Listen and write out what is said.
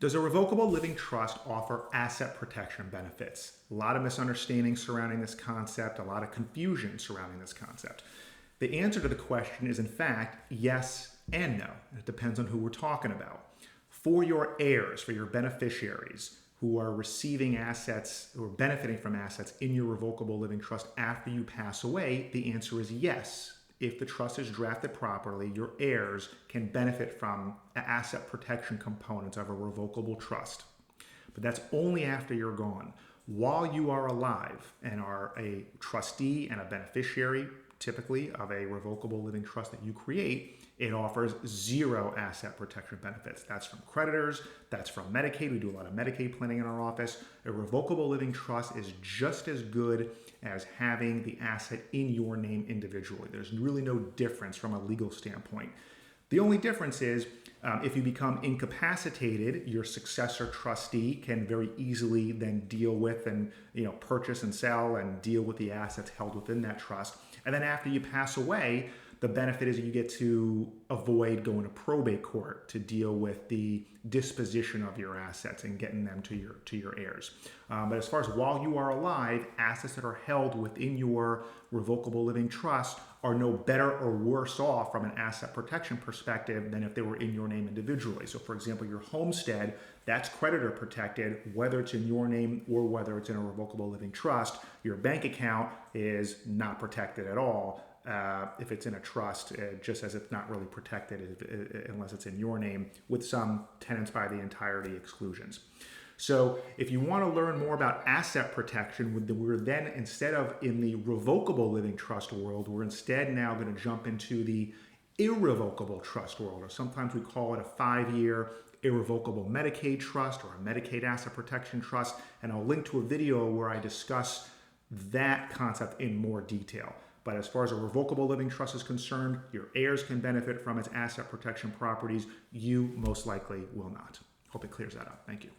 Does a revocable living trust offer asset protection benefits? A lot of misunderstanding surrounding this concept, a lot of confusion surrounding this concept. The answer to the question is, in fact, yes and no. It depends on who we're talking about. For your heirs, for your beneficiaries who are receiving assets or benefiting from assets in your revocable living trust after you pass away, the answer is yes. If the trust is drafted properly, your heirs can benefit from asset protection components of a revocable trust. But that's only after you're gone. While you are alive and are a trustee and a beneficiary, typically, of a revocable living trust that you create, it offers zero asset protection benefits. That's from creditors, that's from Medicaid. We do a lot of Medicaid planning in our office. A revocable living trust is just as good as having the asset in your name individually. There's really no difference from a legal standpoint. The only difference is if you become incapacitated, your successor trustee can very easily then deal with and purchase and sell and deal with the assets held within that trust. And then after you pass away, the benefit is that you get to avoid going to probate court to deal with the disposition of your assets and getting them to your heirs. But as far as while you are alive, assets that are held within your revocable living trust are no better or worse off from an asset protection perspective than if they were in your name individually. So for example, your homestead, that's creditor protected, whether it's in your name or whether it's in a revocable living trust. Your bank account is not protected at all. If it's in a trust, just as it's not really protected unless it's in your name, with some tenants by the entirety exclusions. So if you want to learn more about asset protection, we're then, instead of in the revocable living trust world, we're instead now going to jump into the irrevocable trust world, or sometimes we call it a 5-year irrevocable Medicaid trust or a Medicaid asset protection trust. And I'll link to a video where I discuss that concept in more detail. But as far as a revocable living trust is concerned, your heirs can benefit from its asset protection properties. You most likely will not. Hope it clears that up. Thank you.